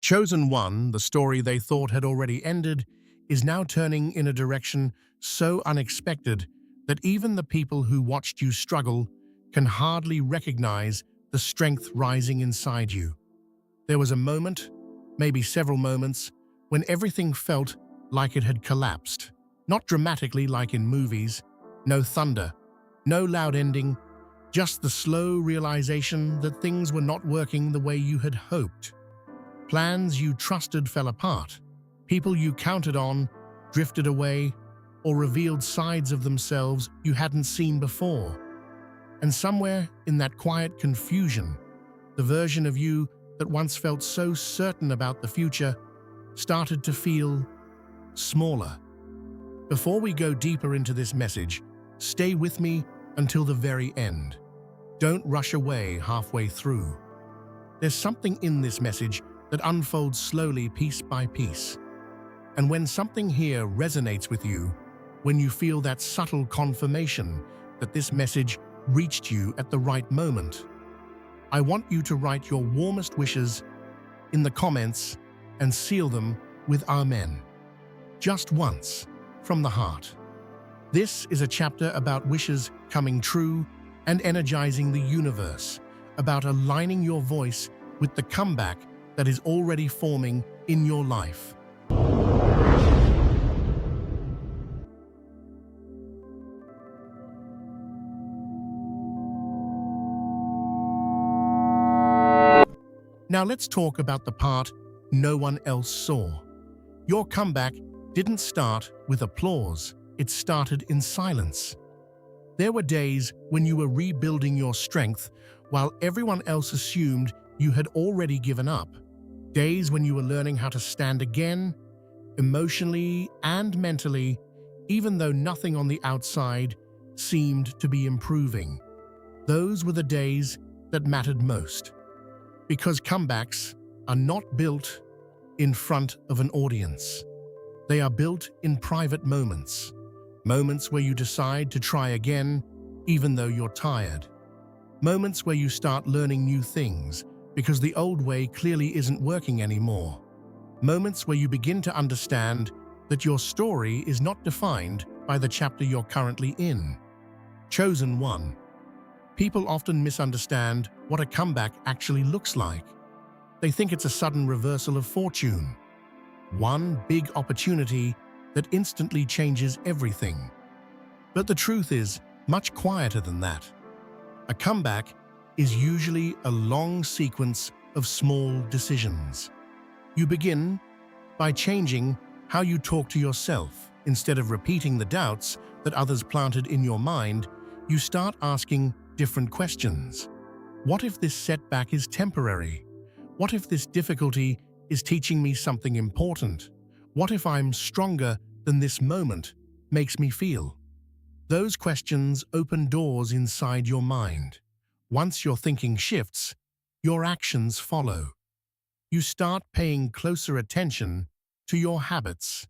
Chosen One, the story they thought had already ended, is now turning in a direction so unexpected that even the people who watched you struggle can hardly recognize the strength rising inside you. There was a moment, maybe several moments, when everything felt like it had collapsed. Not dramatically like in movies, no thunder, no loud ending, just the slow realization that things were not working the way you had hoped. Plans you trusted fell apart. People you counted on drifted away or revealed sides of themselves you hadn't seen before. And somewhere in that quiet confusion, the version of you that once felt so certain about the future started to feel smaller. Before we go deeper into this message, stay with me until the very end. Don't rush away halfway through. There's something in this message that unfolds slowly piece by piece. And when something here resonates with you, when you feel that subtle confirmation that this message reached you at the right moment, I want you to write your warmest wishes in the comments and seal them with Amen. Just once, from the heart. This is a chapter about wishes coming true and energizing the universe, about aligning your voice with the comeback that is already forming in your life. Now let's talk about the part no one else saw. Your comeback didn't start with applause, it started in silence. There were days when you were rebuilding your strength while everyone else assumed you had already given up. Days when you were learning how to stand again, emotionally and mentally, even though nothing on the outside seemed to be improving. Those were the days that mattered most. Because comebacks are not built in front of an audience. They are built in private moments. Moments where you decide to try again, even though you're tired. Moments where you start learning new things because the old way clearly isn't working anymore. Moments where you begin to understand that your story is not defined by the chapter you're currently in. Chosen One. People often misunderstand what a comeback actually looks like. They think it's a sudden reversal of fortune. One big opportunity that instantly changes everything. But the truth is much quieter than that. A comeback is usually a long sequence of small decisions. You begin by changing how you talk to yourself. Instead of repeating the doubts that others planted in your mind, you start asking different questions. What if this setback is temporary? What if this difficulty is teaching me something important? What if I'm stronger than this moment makes me feel? Those questions open doors inside your mind. Once your thinking shifts, your actions follow. You start paying closer attention to your habits,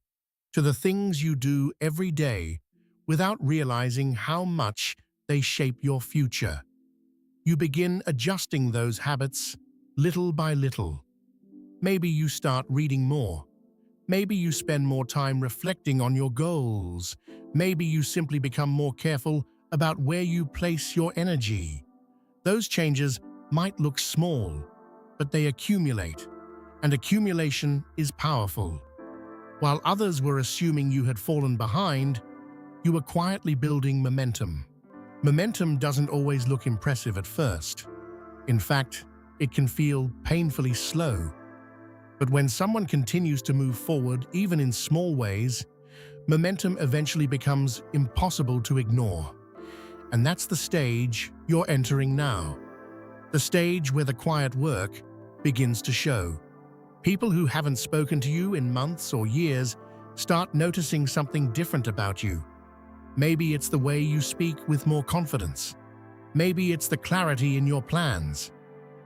to the things you do every day without realizing how much they shape your future. You begin adjusting those habits little by little. Maybe you start reading more. Maybe you spend more time reflecting on your goals. Maybe you simply become more careful about where you place your energy. Those changes might look small, but they accumulate, and accumulation is powerful. While others were assuming you had fallen behind, you were quietly building momentum. Momentum doesn't always look impressive at first. In fact, it can feel painfully slow. But when someone continues to move forward, even in small ways, momentum eventually becomes impossible to ignore. And that's the stage you're entering now. The stage where the quiet work begins to show. People who haven't spoken to you in months or years start noticing something different about you. Maybe it's the way you speak with more confidence. Maybe it's the clarity in your plans.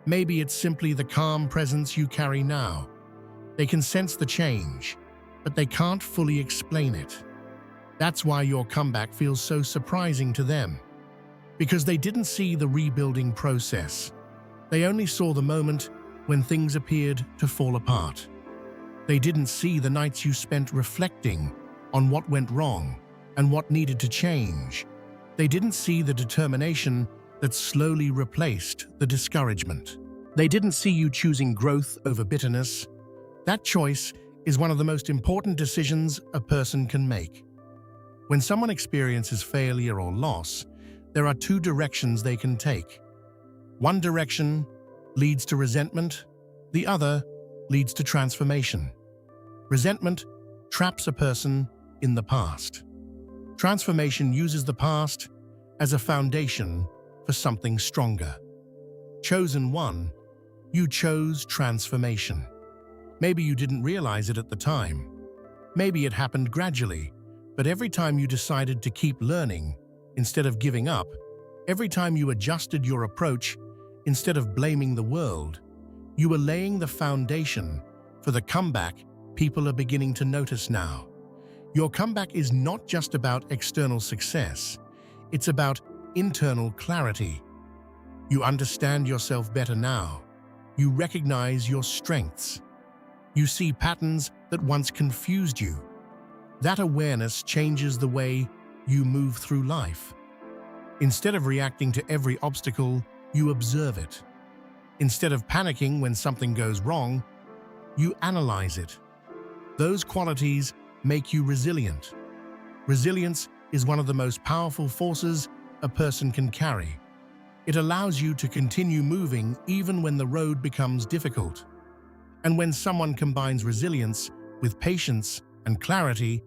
Maybe it's simply the calm presence you carry now. They can sense the change, but they can't fully explain it. That's why your comeback feels so surprising to them. Because they didn't see the rebuilding process. They only saw the moment when things appeared to fall apart. They didn't see the nights you spent reflecting on what went wrong and what needed to change. They didn't see the determination that slowly replaced the discouragement. They didn't see you choosing growth over bitterness. That choice is one of the most important decisions a person can make. When someone experiences failure or loss, there are two directions they can take. One direction leads to resentment, the other leads to transformation. Resentment traps a person in the past. Transformation uses the past as a foundation for something stronger. Chosen one, you chose transformation. Maybe you didn't realize it at the time. Maybe it happened gradually, but every time you decided to keep learning instead of giving up, every time you adjusted your approach instead of blaming the world, you were laying the foundation for the comeback people are beginning to notice now. Your comeback is not just about external success, it's about internal clarity. You understand yourself better now. You recognize your strengths. You see patterns that once confused you. That awareness changes the way you move through life. Instead of reacting to every obstacle, you observe it. Instead of panicking when something goes wrong, you analyze it. Those qualities make you resilient. Resilience is one of the most powerful forces a person can carry. It allows you to continue moving even when the road becomes difficult. And when someone combines resilience with patience and clarity,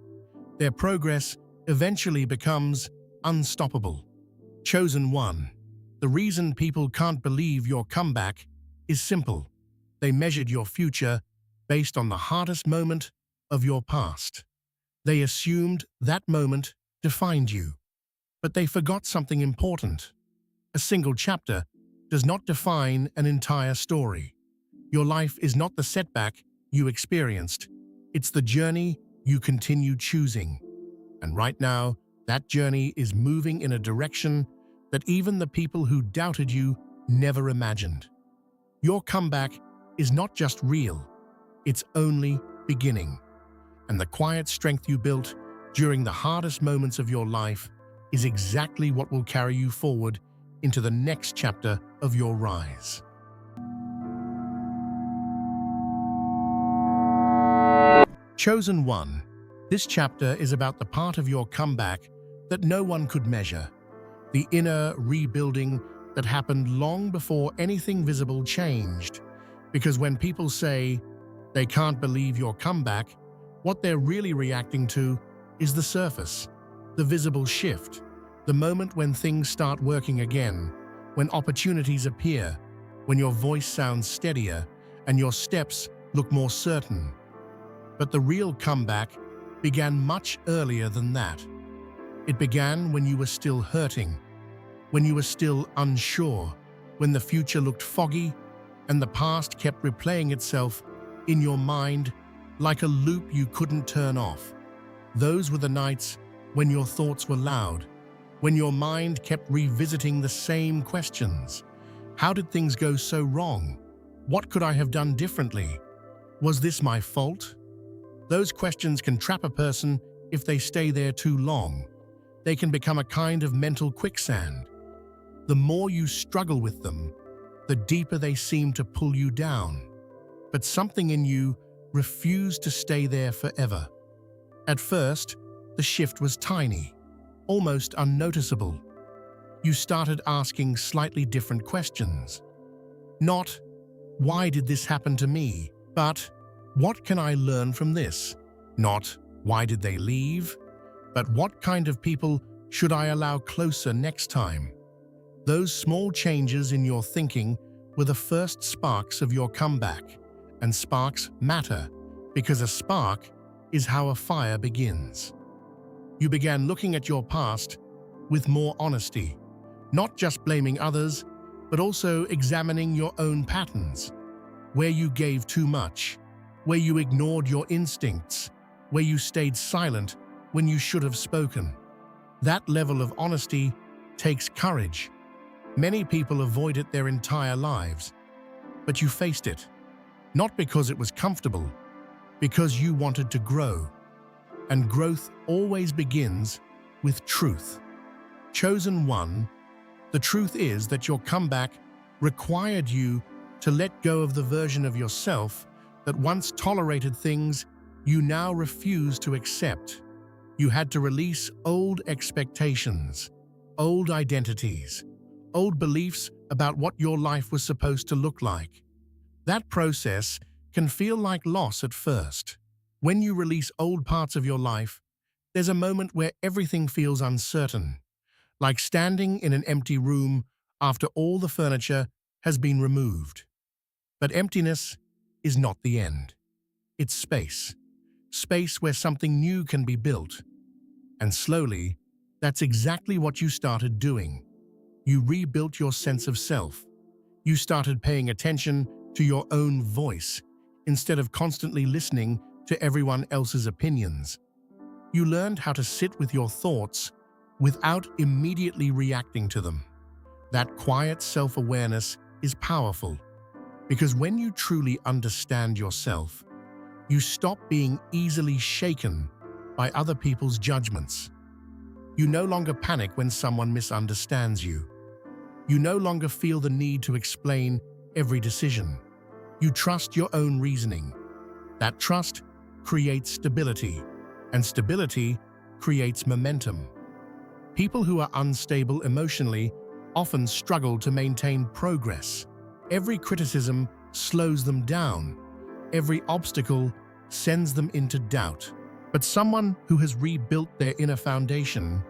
their progress eventually becomes unstoppable. Chosen one. The reason people can't believe your comeback is simple. They measured your future based on the hardest moment of your past. They assumed that moment defined you. But they forgot something important. A single chapter does not define an entire story. Your life is not the setback you experienced. It's the journey you continue choosing. And right now, that journey is moving in a direction that even the people who doubted you never imagined. Your comeback is not just real, it's only beginning. And the quiet strength you built during the hardest moments of your life is exactly what will carry you forward into the next chapter of your rise. Chosen one. This chapter is about the part of your comeback that no one could measure, the inner rebuilding that happened long before anything visible changed. Because when people say they can't believe your comeback, what they're really reacting to is the surface, the visible shift, the moment when things start working again, when opportunities appear, when your voice sounds steadier and your steps look more certain. But the real comeback began much earlier than that. It began when you were still hurting, when you were still unsure, when the future looked foggy and the past kept replaying itself in your mind like a loop you couldn't turn off. Those were the nights when your thoughts were loud, when your mind kept revisiting the same questions. How did things go so wrong? What could I have done differently? Was this my fault? Those questions can trap a person if they stay there too long. They can become a kind of mental quicksand. The more you struggle with them, the deeper they seem to pull you down. But something in you refused to stay there forever. At first, the shift was tiny, almost unnoticeable. You started asking slightly different questions. Not, why did this happen to me? But, what can I learn from this? Not, why did they leave? But what kind of people should I allow closer next time? Those small changes in your thinking were the first sparks of your comeback. And sparks matter, because a spark is how a fire begins. You began looking at your past with more honesty, not just blaming others, but also examining your own patterns, where you gave too much, where you ignored your instincts, where you stayed silent when you should have spoken. That level of honesty takes courage. Many people avoid it their entire lives, but you faced it. Not because it was comfortable, because you wanted to grow. And growth always begins with truth. Chosen one, the truth is that your comeback required you to let go of the version of yourself that once tolerated things you now refuse to accept. You had to release old expectations, old identities, old beliefs about what your life was supposed to look like. That process can feel like loss at first. When you release old parts of your life, there's a moment where everything feels uncertain, like standing in an empty room after all the furniture has been removed. But emptiness is not the end. It's space. Space where something new can be built. And slowly, that's exactly what you started doing. You rebuilt your sense of self. You started paying attention to your own voice instead of constantly listening to everyone else's opinions. You learned how to sit with your thoughts without immediately reacting to them. That quiet self-awareness is powerful because when you truly understand yourself, you stop being easily shaken by other people's judgments. You no longer panic when someone misunderstands you. You no longer feel the need to explain every decision. You trust your own reasoning. That trust creates stability, and stability creates momentum. People who are unstable emotionally often struggle to maintain progress. Every criticism slows them down. Every obstacle sends them into doubt. But someone who has rebuilt their inner foundation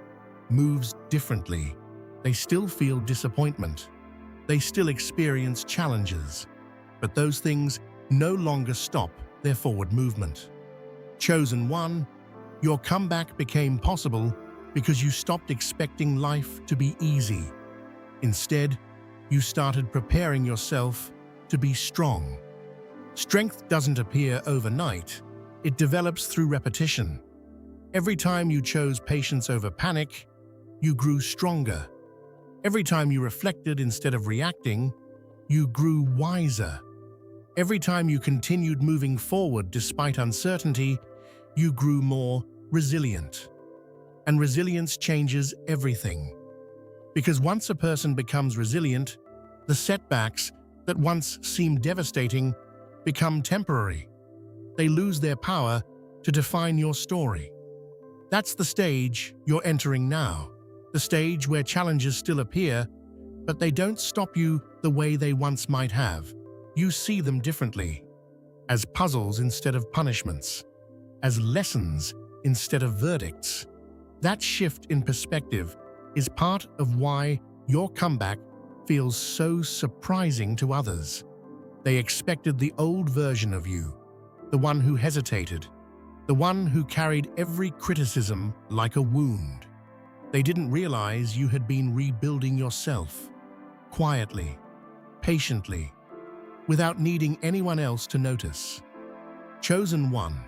moves differently. They still feel disappointment. They still experience challenges. But those things no longer stop their forward movement. Chosen one, your comeback became possible because you stopped expecting life to be easy. Instead, you started preparing yourself to be strong. Strength doesn't appear overnight. It develops through repetition. Every time you chose patience over panic, you grew stronger. Every time you reflected instead of reacting, you grew wiser. Every time you continued moving forward despite uncertainty, you grew more resilient. And resilience changes everything. Because once a person becomes resilient, the setbacks that once seemed devastating become temporary. They lose their power to define your story. That's the stage you're entering now, the stage where challenges still appear, but they don't stop you the way they once might have. You see them differently, as puzzles instead of punishments, as lessons instead of verdicts. That shift in perspective is part of why your comeback feels so surprising to others. They expected the old version of you, the one who hesitated, the one who carried every criticism like a wound. They didn't realize you had been rebuilding yourself, quietly, patiently, without needing anyone else to notice. Chosen one,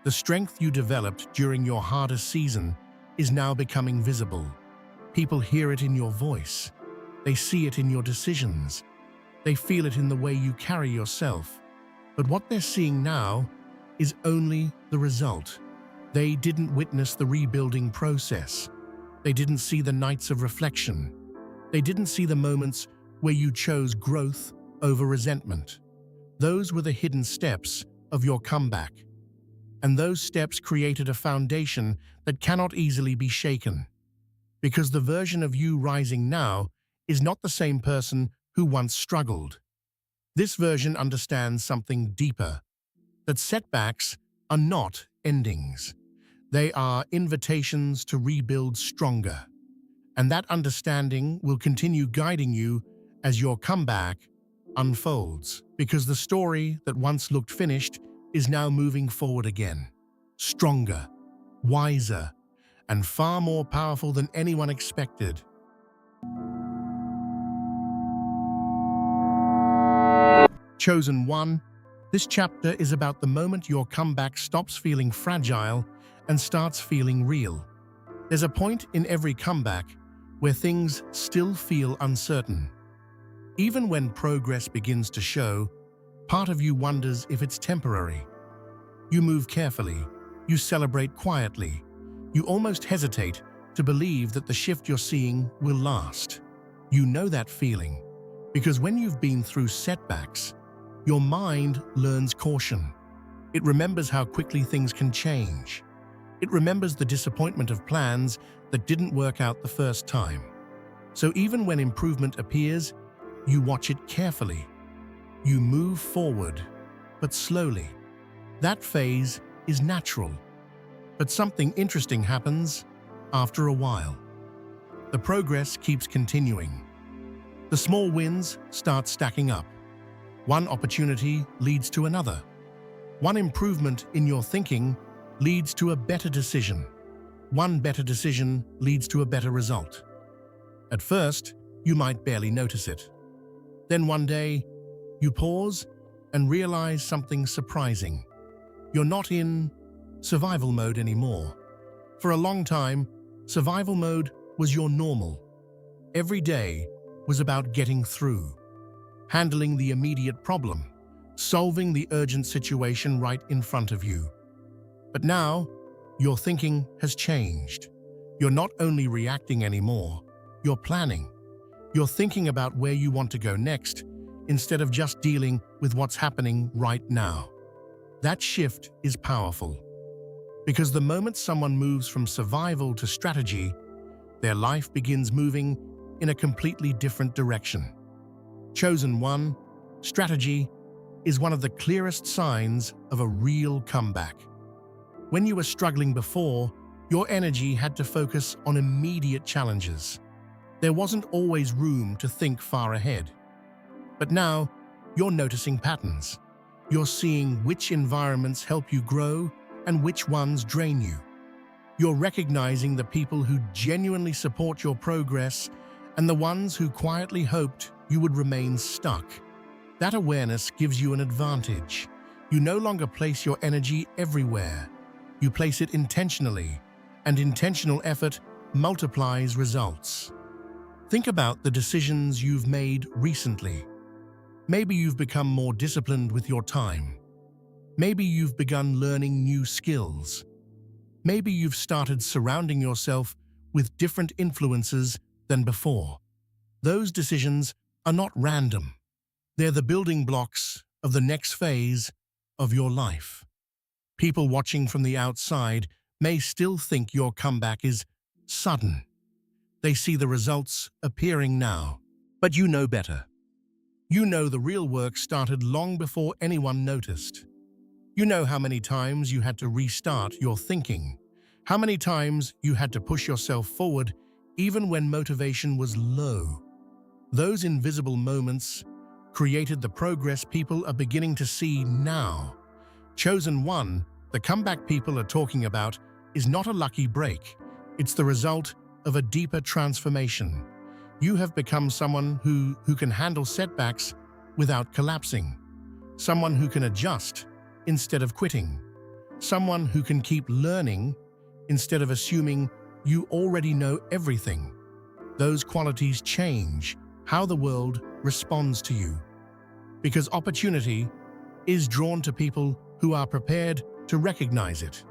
the strength you developed during your hardest season is now becoming visible. People hear it in your voice. They see it in your decisions. They feel it in the way you carry yourself. But what they're seeing now is only the result. They didn't witness the rebuilding process. They didn't see the nights of reflection. They didn't see the moments where you chose growth over resentment. Those were the hidden steps of your comeback. And those steps created a foundation that cannot easily be shaken. Because the version of you rising now is not the same person who once struggled. This version understands something deeper, that setbacks are not endings. They are invitations to rebuild stronger. And that understanding will continue guiding you as your comeback unfolds, because the story that once looked finished is now moving forward again, stronger, wiser, and far more powerful than anyone expected. Chosen one, this chapter is about the moment your comeback stops feeling fragile and starts feeling real. There's a point in every comeback where things still feel uncertain. Even when progress begins to show, Part of you wonders if it's temporary. You move carefully. You celebrate quietly. You almost hesitate to believe that the shift you're seeing will last. You know that feeling because when you've been through setbacks, your mind learns caution. It remembers how quickly things can change. It remembers the disappointment of plans that didn't work out the first time. So even when improvement appears, you watch it carefully. You move forward, but slowly. That phase is natural. But something interesting happens after a while. The progress keeps continuing. The small wins start stacking up. One opportunity leads to another. One improvement in your thinking leads to a better decision. One better decision leads to a better result. At first, you might barely notice it. Then one day, you pause and realize something surprising. You're not in survival mode anymore. For a long time, survival mode was your normal. Every day was about getting through, handling the immediate problem, solving the urgent situation right in front of you. But now, your thinking has changed. You're not only reacting anymore, you're planning. You're thinking about where you want to go next instead of just dealing with what's happening right now. That shift is powerful because the moment someone moves from survival to strategy, their life begins moving in a completely different direction. Chosen one, strategy is one of the clearest signs of a real comeback. When you were struggling before, your energy had to focus on immediate challenges. There wasn't always room to think far ahead. But now, you're noticing patterns. You're seeing which environments help you grow and which ones drain you. You're recognizing the people who genuinely support your progress and the ones who quietly hoped you would remain stuck. That awareness gives you an advantage. You no longer place your energy everywhere. You place it intentionally, and intentional effort multiplies results. Think about the decisions you've made recently. Maybe you've become more disciplined with your time. Maybe you've begun learning new skills. Maybe you've started surrounding yourself with different influences than before. Those decisions are not random. They're the building blocks of the next phase of your life. People watching from the outside may still think your comeback is sudden. They see the results appearing now, but you know better. You know the real work started long before anyone noticed. You know how many times you had to restart your thinking, how many times you had to push yourself forward even when motivation was low. Those invisible moments created the progress people are beginning to see now. Chosen one, the comeback people are talking about, is not a lucky break. It's the result of a deeper transformation. You have become someone who can handle setbacks without collapsing. Someone who can adjust instead of quitting. Someone who can keep learning instead of assuming you already know everything. Those qualities change how the world responds to you. Because opportunity is drawn to people who are prepared to recognize it.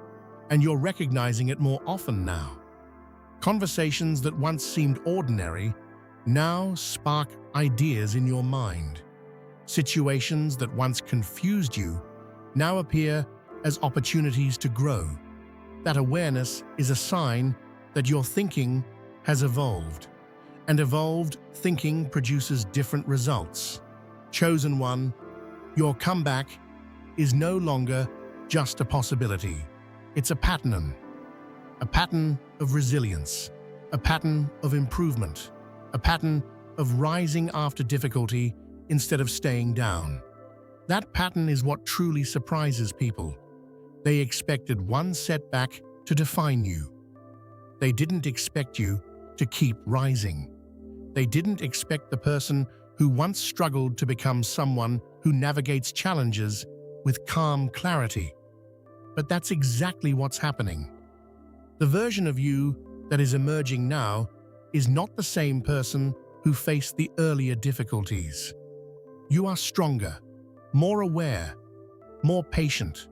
And you're recognizing it more often now. Conversations that once seemed ordinary now spark ideas in your mind. Situations that once confused you now appear as opportunities to grow. That awareness is a sign that your thinking has evolved. And evolved thinking produces different results. Chosen one, your comeback is no longer just a possibility. It's a pattern of resilience, a pattern of improvement, a pattern of rising after difficulty instead of staying down. That pattern is what truly surprises people. They expected one setback to define you. They didn't expect you to keep rising. They didn't expect the person who once struggled to become someone who navigates challenges with calm clarity. But that's exactly what's happening. The version of you that is emerging now is not the same person who faced the earlier difficulties. You are stronger, more aware, more patient.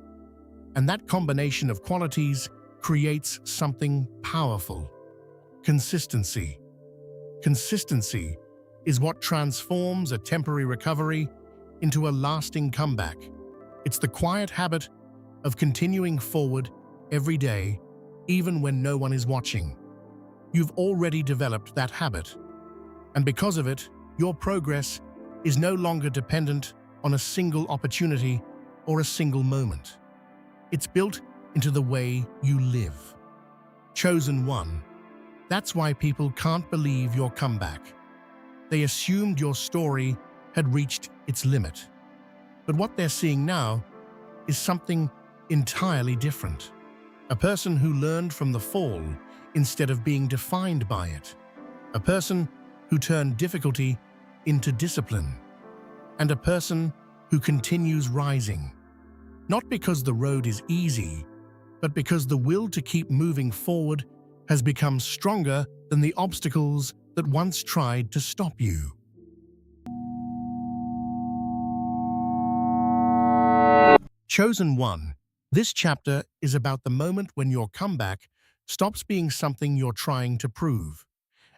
And that combination of qualities creates something powerful: consistency. Consistency is what transforms a temporary recovery into a lasting comeback. It's the quiet habit of continuing forward every day, even when no one is watching. You've already developed that habit, and because of it, your progress is no longer dependent on a single opportunity or a single moment. It's built into the way you live. Chosen one. That's why people can't believe your comeback. They assumed your story had reached its limit. But what they're seeing now is something entirely different. A person who learned from the fall instead of being defined by it. A person who turned difficulty into discipline. And a person who continues rising. Not because the road is easy, but because the will to keep moving forward has become stronger than the obstacles that once tried to stop you. Chosen one. This chapter is about the moment when your comeback stops being something you're trying to prove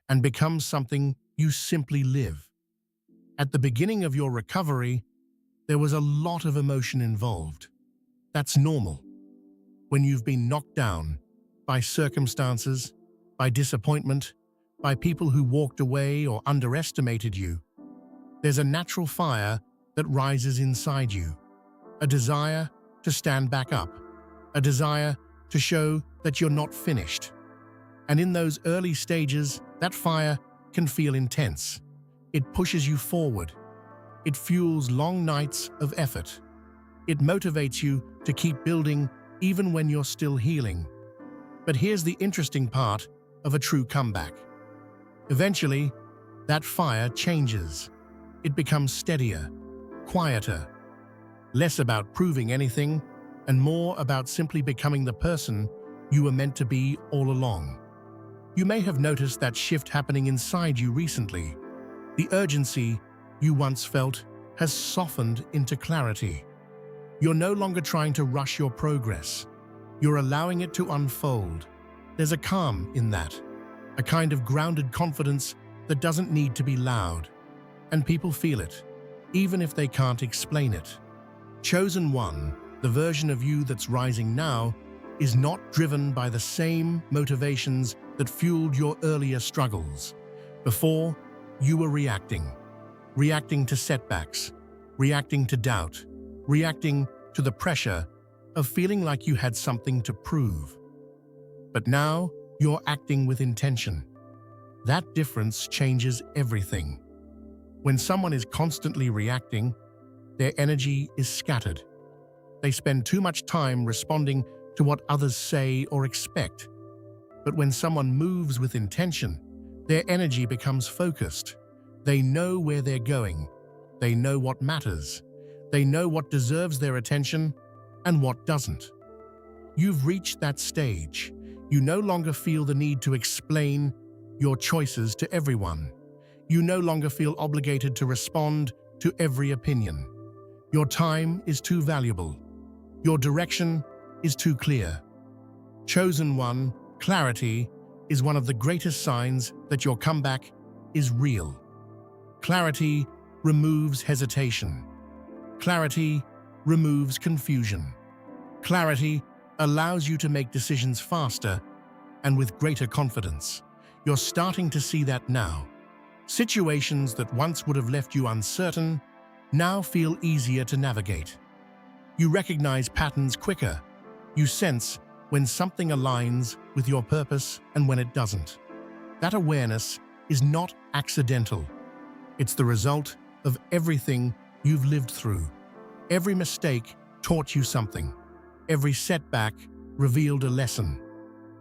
and becomes something you simply live. At the beginning of your recovery, there was a lot of emotion involved. That's normal. When you've been knocked down by circumstances, by disappointment, by people who walked away or underestimated you, there's a natural fire that rises inside you. A desire to stand back up. A desire to show that you're not finished. And in those early stages, that fire can feel intense. It pushes you forward. It fuels long nights of effort. It motivates you to keep building even when you're still healing. But here's the interesting part of a true comeback. Eventually, that fire changes. It becomes steadier, quieter, less about proving anything and more about simply becoming the person you were meant to be all along. You may have noticed that shift happening inside you recently. The urgency you once felt has softened into clarity. You're no longer trying to rush your progress. You're allowing it to unfold. There's a calm in that, a kind of grounded confidence that doesn't need to be loud. And people feel it, even if they can't explain it. Chosen one, the version of you that's rising now, is not driven by the same motivations that fueled your earlier struggles. Before, you were reacting to setbacks, reacting to doubt, reacting to the pressure of feeling like you had something to prove. But now, you're acting with intention. That difference changes everything. When someone is constantly reacting, their energy is scattered. They spend too much time responding to what others say or expect. But when someone moves with intention, their energy becomes focused. They know where they're going. They know what matters. They know what deserves their attention and what doesn't. You've reached that stage. You no longer feel the need to explain your choices to everyone. You no longer feel obligated to respond to every opinion. Your time is too valuable. Your direction is too clear. Chosen one, clarity is one of the greatest signs that your comeback is real. Clarity removes hesitation. Clarity removes confusion. Clarity allows you to make decisions faster and with greater confidence. You're starting to see that now. Situations that once would have left you uncertain now feel easier to navigate. You recognize patterns quicker. You sense when something aligns with your purpose and when it doesn't. That awareness is not accidental. It's the result of everything you've lived through. Every mistake taught you something. Every setback revealed a lesson.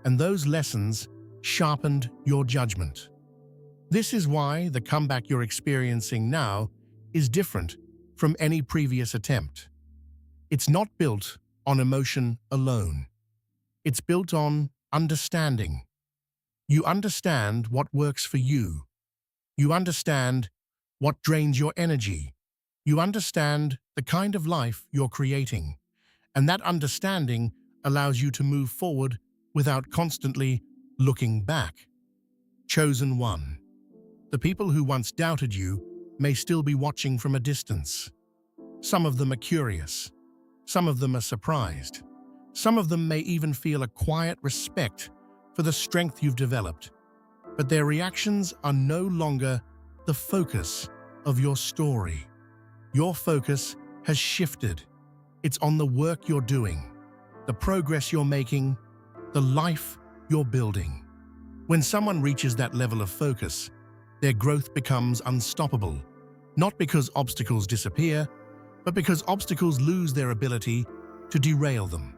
And those lessons sharpened your judgment. This is why the comeback you're experiencing now is different from any previous attempt. It's not built on emotion alone. It's built on understanding. You understand what works for you. You understand what drains your energy. You understand the kind of life you're creating. And that understanding allows you to move forward without constantly looking back. Chosen one. The people who once doubted you may still be watching from a distance. Some of them are curious. Some of them are surprised. Some of them may even feel a quiet respect for the strength you've developed. But their reactions are no longer the focus of your story. Your focus has shifted. It's on the work you're doing, the progress you're making, the life you're building. When someone reaches that level of focus, their growth becomes unstoppable, not because obstacles disappear, but because obstacles lose their ability to derail them.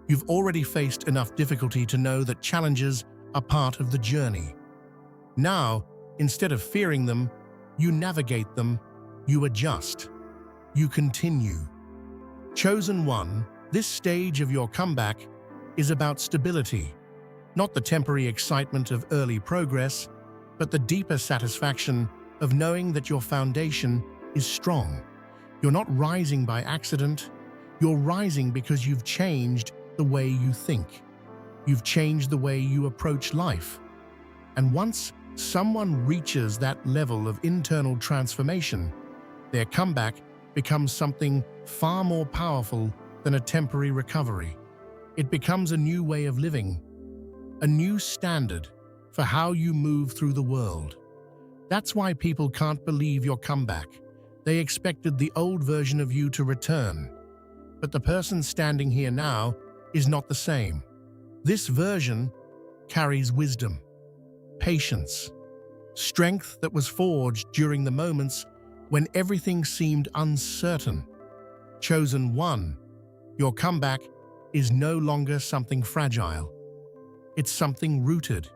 You've already faced enough difficulty to know that challenges are part of the journey. Now, instead of fearing them, you navigate them, you adjust, you continue. Chosen one, this stage of your comeback is about stability, not the temporary excitement of early progress, but the deeper satisfaction of knowing that your foundation is strong. You're not rising by accident, you're rising because you've changed the way you think. You've changed the way you approach life. And once someone reaches that level of internal transformation, their comeback becomes something far more powerful than a temporary recovery. It becomes a new way of living, a new standard for how you move through the world. That's why people can't believe your comeback. They expected the old version of you to return. But the person standing here now is not the same. This version carries wisdom, patience, strength that was forged during the moments when everything seemed uncertain. Chosen one, your comeback is no longer something fragile. It's something rooted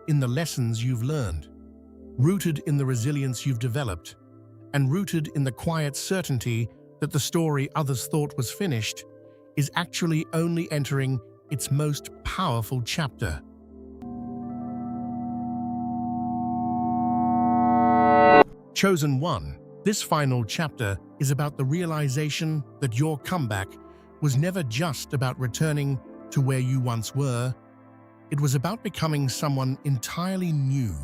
in the lessons you've learned, rooted in the resilience you've developed, and rooted in the quiet certainty that the story others thought was finished is actually only entering its most powerful chapter. Chosen one, this final chapter is about the realization that your comeback was never just about returning to where you once were. It was about becoming someone entirely new.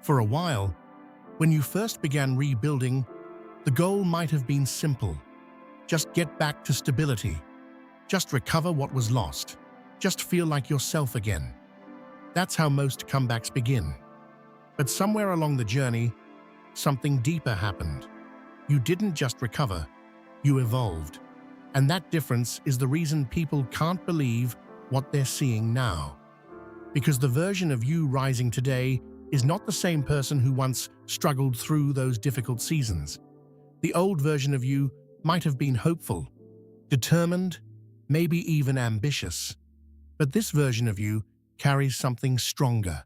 For a while, when you first began rebuilding, the goal might have been simple. Just get back to stability. Just recover what was lost. Just feel like yourself again. That's how most comebacks begin. But somewhere along the journey, something deeper happened. You didn't just recover, you evolved. And that difference is the reason people can't believe what they're seeing now. Because the version of you rising today is not the same person who once struggled through those difficult seasons. The old version of you might have been hopeful, determined, maybe even ambitious. But this version of you carries something stronger.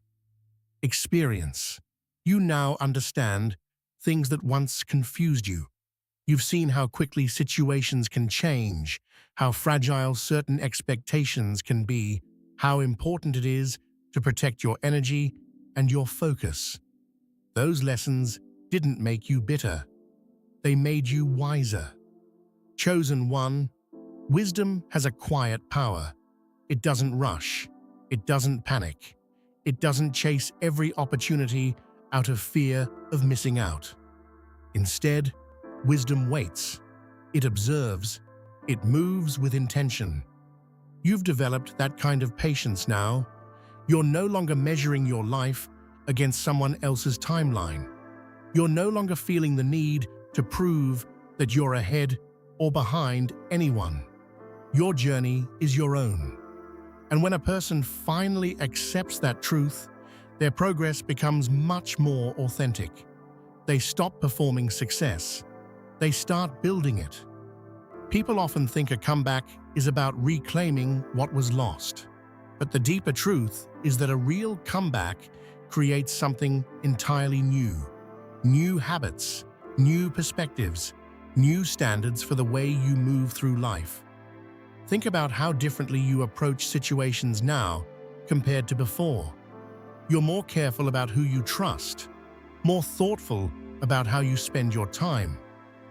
Experience. You now understand things that once confused you. You've seen how quickly situations can change, how fragile certain expectations can be, how important it is to protect your energy and your focus. Those lessons didn't make you bitter. They made you wiser. Chosen one, wisdom has a quiet power. It doesn't rush. It doesn't panic. It doesn't chase every opportunity out of fear of missing out. Instead, wisdom waits. It observes. It moves with intention. You've developed that kind of patience now. You're no longer measuring your life against someone else's timeline. You're no longer feeling the need to prove that you're ahead or behind anyone. Your journey is your own. And when a person finally accepts that truth, their progress becomes much more authentic. They stop performing success. They start building it. People often think a comeback is about reclaiming what was lost. But the deeper truth is that a real comeback creates something entirely new. New habits, new perspectives, new standards for the way you move through life. Think about how differently you approach situations now compared to before. You're more careful about who you trust, more thoughtful about how you spend your time,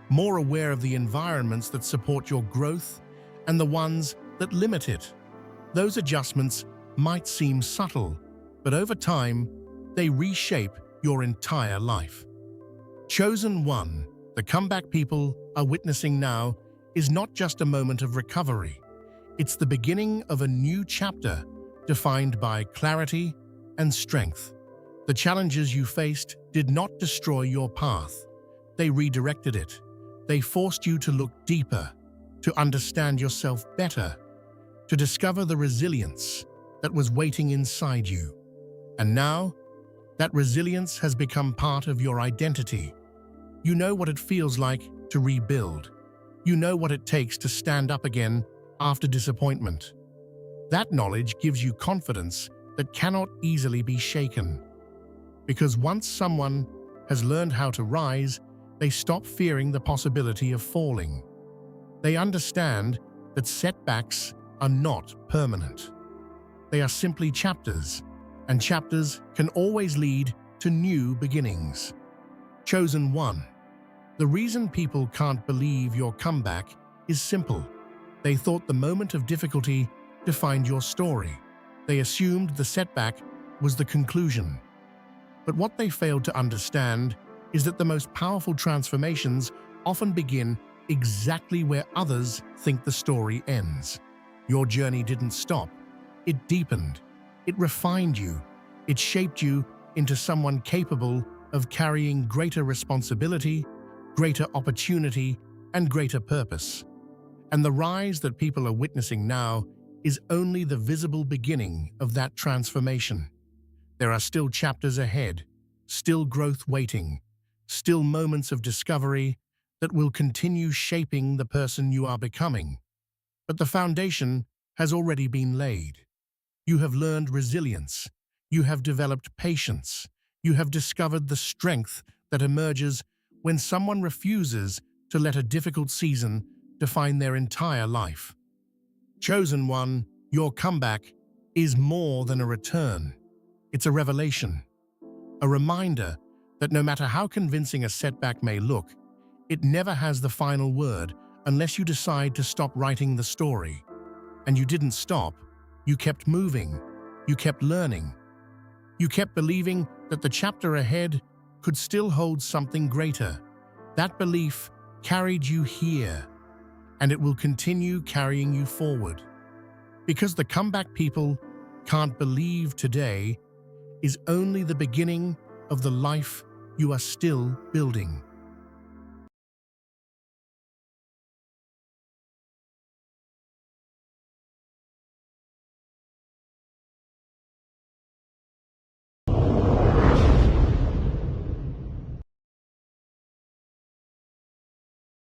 more aware of the environments that support your growth and the ones that limit it. Those adjustments might seem subtle, but over time, they reshape your entire life. Chosen One, the comeback people are witnessing now, is not just a moment of recovery. It's the beginning of a new chapter defined by clarity and strength. The challenges you faced did not destroy your path. They redirected it. They forced you to look deeper, to understand yourself better, to discover the resilience that was waiting inside you. And now, that resilience has become part of your identity. You know what it feels like to rebuild. You know what it takes to stand up again after disappointment. That knowledge gives you confidence that cannot easily be shaken. Because once someone has learned how to rise, they stop fearing the possibility of falling. They understand that setbacks are not permanent. They are simply chapters, and chapters can always lead to new beginnings. Chosen One. The reason people can't believe your comeback is simple. They thought the moment of difficulty defined your story. They assumed the setback was the conclusion. But what they failed to understand is that the most powerful transformations often begin exactly where others think the story ends. Your journey didn't stop. It deepened. It refined you. It shaped you into someone capable of carrying greater responsibility, greater opportunity, and greater purpose. And the rise that people are witnessing now is only the visible beginning of that transformation. There are still chapters ahead, still growth waiting, still moments of discovery that will continue shaping the person you are becoming. But the foundation has already been laid. You have learned resilience. You have developed patience. You have discovered the strength that emerges when someone refuses to let a difficult season define their entire life. Chosen One, your comeback is more than a return. It's a revelation, a reminder that no matter how convincing a setback may look, it never has the final word unless you decide to stop writing the story. And you didn't stop. You kept moving. You kept learning. You kept believing that the chapter ahead could still hold something greater. That belief carried you here, and it will continue carrying you forward. Because the comeback people can't believe today is only the beginning of the life you are still building.